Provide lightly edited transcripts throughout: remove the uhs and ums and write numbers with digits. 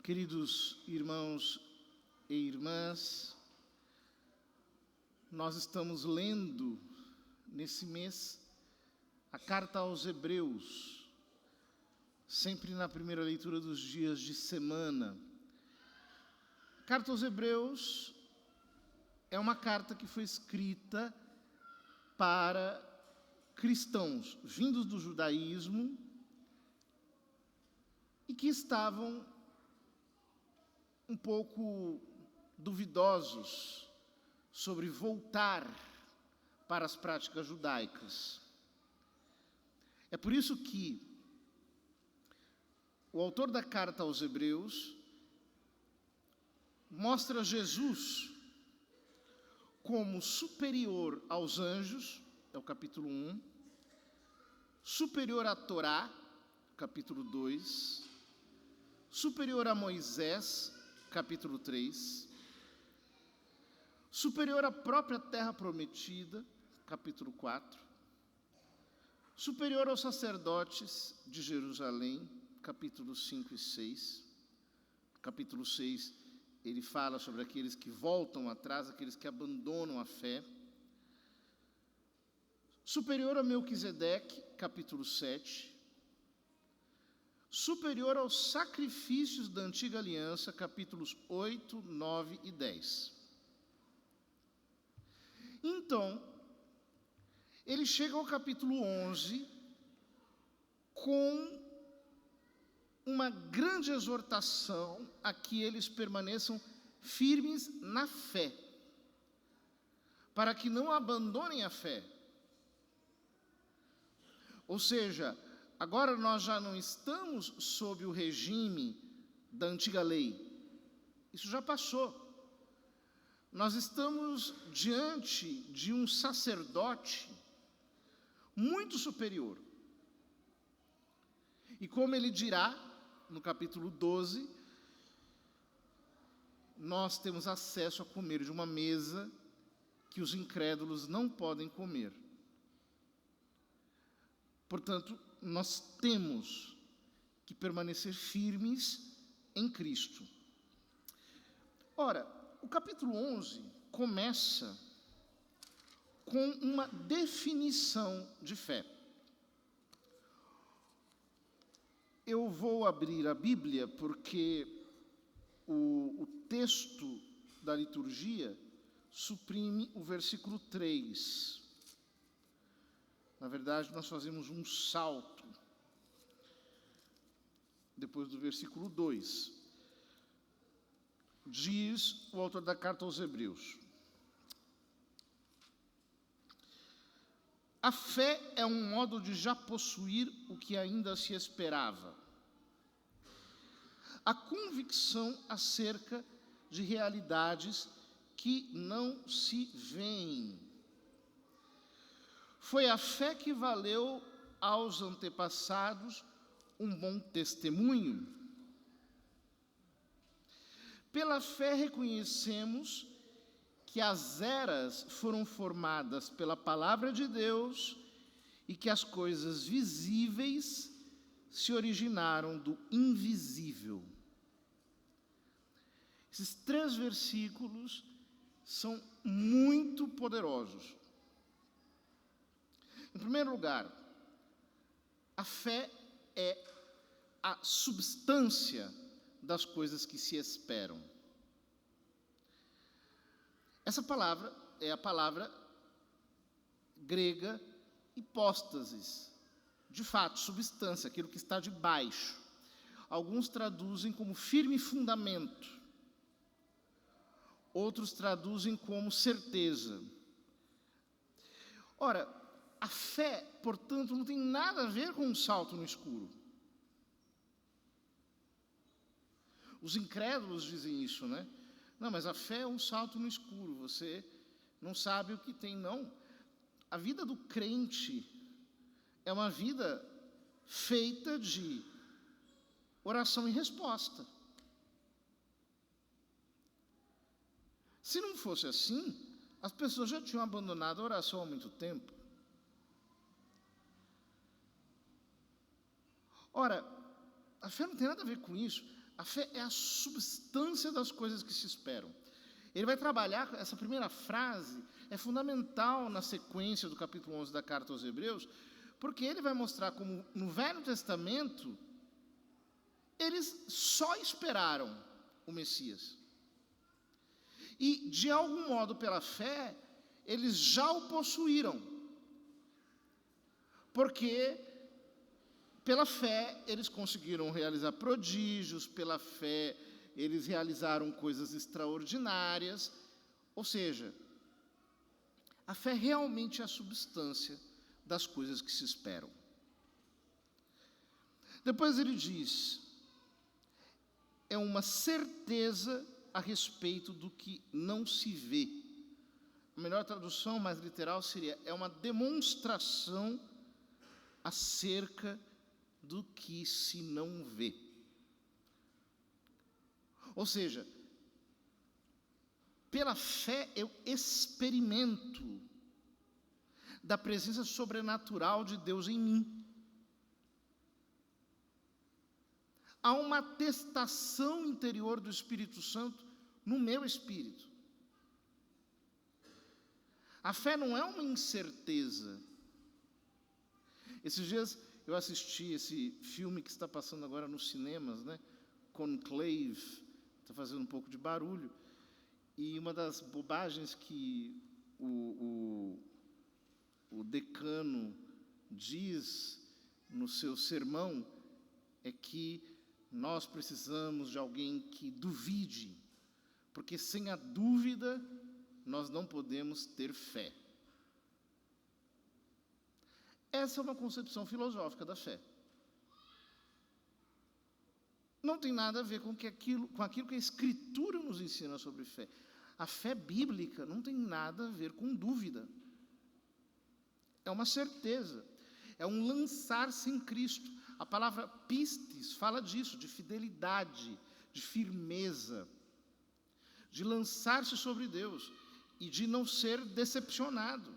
Queridos irmãos e irmãs, nós estamos lendo nesse mês a carta aos Hebreus, sempre na primeira leitura dos dias de semana. A carta aos Hebreus é uma carta que foi escrita para cristãos vindos do judaísmo e que estavam um pouco duvidosos sobre voltar para as práticas judaicas. É por isso que o autor da carta aos Hebreus mostra Jesus como superior aos anjos, é o capítulo 1, superior à Torá, capítulo 2, superior a Moisés, capítulo 3, superior à própria terra prometida, capítulo 4, superior aos sacerdotes de Jerusalém, capítulos 5 e 6. Capítulo 6, ele fala sobre aqueles que voltam atrás, aqueles que abandonam a fé. Superior a Melquisedeque, capítulo 7. Superior aos sacrifícios da antiga aliança, capítulos 8, 9 e 10. Então, ele chega ao capítulo 11 com uma grande exortação a que eles permaneçam firmes na fé, para que não abandonem a fé. Ou seja, agora nós já não estamos sob o regime da antiga lei. Isso já passou. Nós estamos diante de um sacerdote muito superior. E como ele dirá no capítulo 12, nós temos acesso a comer de uma mesa que os incrédulos não podem comer. Portanto, nós temos que permanecer firmes em Cristo. Ora, o capítulo 11 começa com uma definição de fé. Eu vou abrir a Bíblia porque o texto da liturgia suprime o versículo 3. Na verdade, nós fazemos um salto depois do versículo 2. Diz o autor da carta aos Hebreus: a fé é um modo de já possuir o que ainda se esperava. A convicção acerca de realidades que não se veem. Foi a fé que valeu aos antepassados um bom testemunho. Pela fé reconhecemos que as eras foram formadas pela palavra de Deus e que as coisas visíveis se originaram do invisível. Esses 3 versículos são muito poderosos. Em primeiro lugar, a fé é a substância das coisas que se esperam. Essa palavra é a palavra grega hipóstasis, de fato, substância, aquilo que está debaixo. Alguns traduzem como firme fundamento, outros traduzem como certeza. Ora, a fé, portanto, não tem nada a ver com um salto no escuro. Os incrédulos dizem isso, né? Não, mas a fé é um salto no escuro, você não sabe o que tem, não. A vida do crente é uma vida feita de oração e resposta. Se não fosse assim, as pessoas já tinham abandonado a oração há muito tempo. Ora, a fé não tem nada a ver com isso. A fé é a substância das coisas que se esperam. Ele vai trabalhar, essa primeira frase é fundamental na sequência do capítulo 11 da carta aos Hebreus, porque ele vai mostrar como no Velho Testamento eles só esperaram o Messias. E, de algum modo, pela fé, eles já o possuíram. Porque, pela fé, eles conseguiram realizar prodígios, pela fé, eles realizaram coisas extraordinárias. Ou seja, a fé realmente é a substância das coisas que se esperam. Depois ele diz, é uma certeza a respeito do que não se vê. A melhor tradução, mais literal, seria, é uma demonstração acerca do que se não vê. Ou seja, pela fé eu experimento da presença sobrenatural de Deus em mim. Há uma atestação interior do Espírito Santo no meu espírito. A fé não é uma incerteza. Esses dias eu assisti esse filme que está passando agora nos cinemas, né? Conclave, está fazendo um pouco de barulho. E uma das bobagens que o decano diz no seu sermão é que nós precisamos de alguém que duvide, porque sem a dúvida nós não podemos ter fé. Essa é uma concepção filosófica da fé. Não tem nada a ver com aquilo que a Escritura nos ensina sobre fé. A fé bíblica não tem nada a ver com dúvida. É uma certeza, é um lançar-se em Cristo. A palavra pistes fala disso, de fidelidade, de firmeza, de lançar-se sobre Deus e de não ser decepcionado.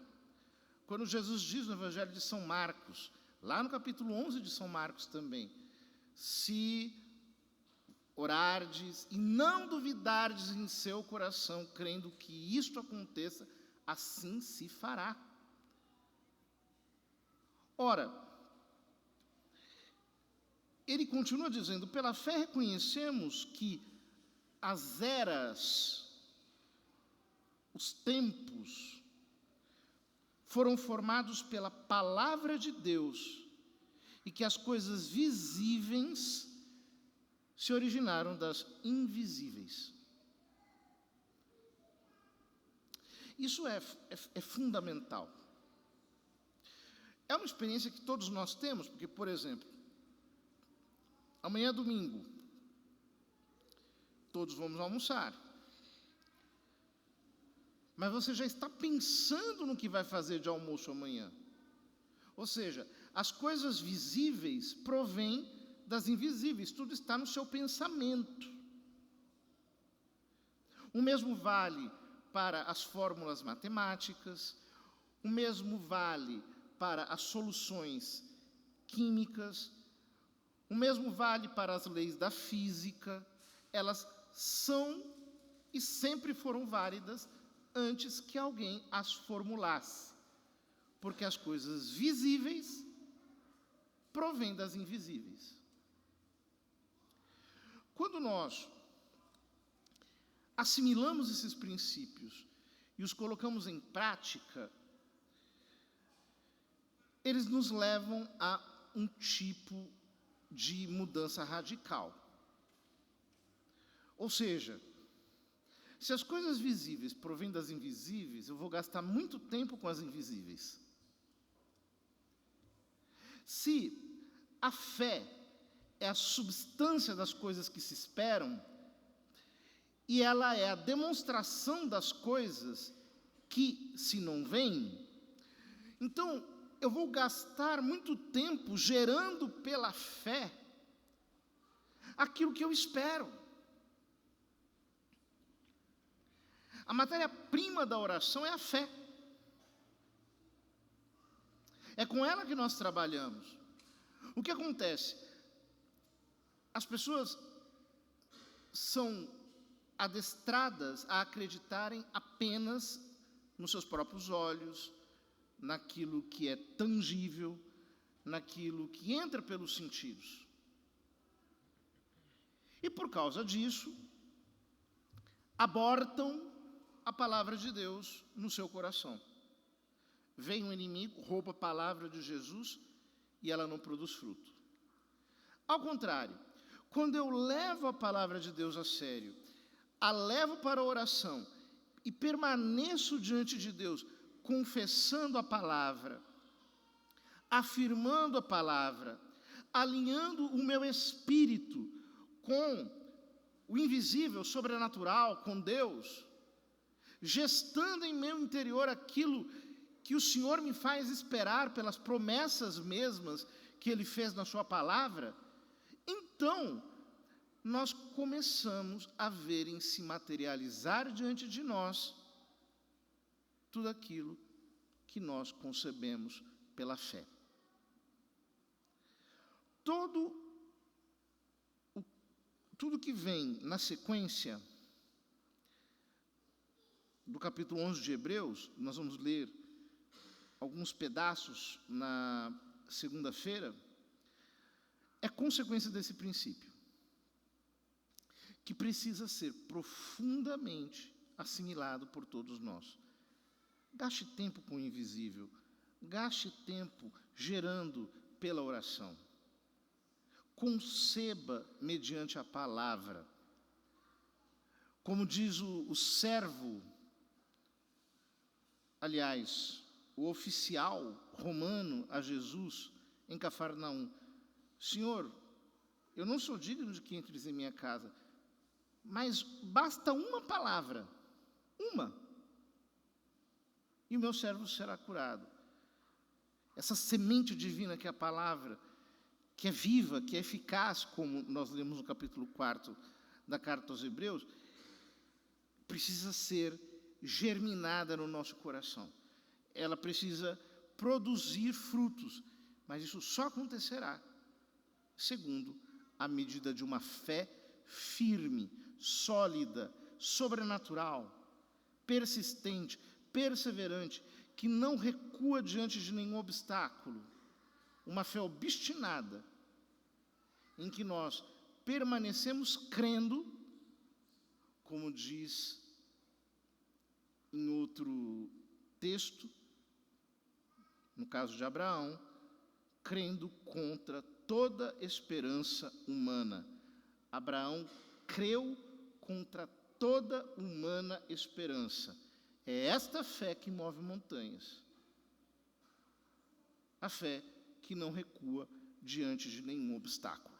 Quando Jesus diz no Evangelho de São Marcos, lá no capítulo 11 de São Marcos também, se orardes e não duvidardes em seu coração, crendo que isto aconteça, assim se fará. Ora, ele continua dizendo, pela fé reconhecemos que as eras, os tempos, foram formados pela palavra de Deus e que as coisas visíveis se originaram das invisíveis. Isso é fundamental. É uma experiência que todos nós temos, porque, por exemplo, amanhã é domingo, todos vamos almoçar. Mas você já está pensando no que vai fazer de almoço amanhã. Ou seja, as coisas visíveis provêm das invisíveis, tudo está no seu pensamento. O mesmo vale para as fórmulas matemáticas, o mesmo vale para as soluções químicas, o mesmo vale para as leis da física. Elas são e sempre foram válidas antes que alguém as formulasse, porque as coisas visíveis provêm das invisíveis. Quando nós assimilamos esses princípios e os colocamos em prática, eles nos levam a um tipo de mudança radical. Ou seja, se as coisas visíveis provêm das invisíveis, eu vou gastar muito tempo com as invisíveis. Se a fé é a substância das coisas que se esperam, e ela é a demonstração das coisas que se não veem, então eu vou gastar muito tempo gerando pela fé aquilo que eu espero. A matéria-prima da oração é a fé. É com ela que nós trabalhamos. O que acontece? As pessoas são adestradas a acreditarem apenas nos seus próprios olhos, naquilo que é tangível, naquilo que entra pelos sentidos. E por causa disso, abortam a palavra de Deus no seu coração. Vem um inimigo, rouba a palavra de Jesus e ela não produz fruto. Ao contrário, quando eu levo a palavra de Deus a sério, a levo para a oração e permaneço diante de Deus, confessando a palavra, afirmando a palavra, alinhando o meu espírito com o invisível, sobrenatural, com Deus, gestando em meu interior aquilo que o Senhor me faz esperar pelas promessas mesmas que Ele fez na sua palavra, então nós começamos a verem se materializar diante de nós tudo aquilo que nós concebemos pela fé. Tudo que vem na sequência do capítulo 11 de Hebreus, nós vamos ler alguns pedaços na segunda-feira, é consequência desse princípio, que precisa ser profundamente assimilado por todos nós. Gaste tempo com o invisível, gaste tempo gerando pela oração. Conceba mediante a palavra. Como diz o servo, aliás, o oficial romano a Jesus em Cafarnaum: Senhor, eu não sou digno de que entres em minha casa, mas basta uma palavra, uma, e o meu servo será curado. Essa semente divina que é a palavra, que é viva, que é eficaz, como nós lemos no capítulo 4 da carta aos Hebreus, precisa ser germinada no nosso coração. Ela precisa produzir frutos, mas isso só acontecerá segundo a medida de uma fé firme, sólida, sobrenatural, persistente, perseverante, que não recua diante de nenhum obstáculo. Uma fé obstinada, em que nós permanecemos crendo, como diz em outro texto, no caso de Abraão, crendo contra toda esperança humana. Abraão creu contra toda humana esperança. É esta fé que move montanhas. A fé que não recua diante de nenhum obstáculo.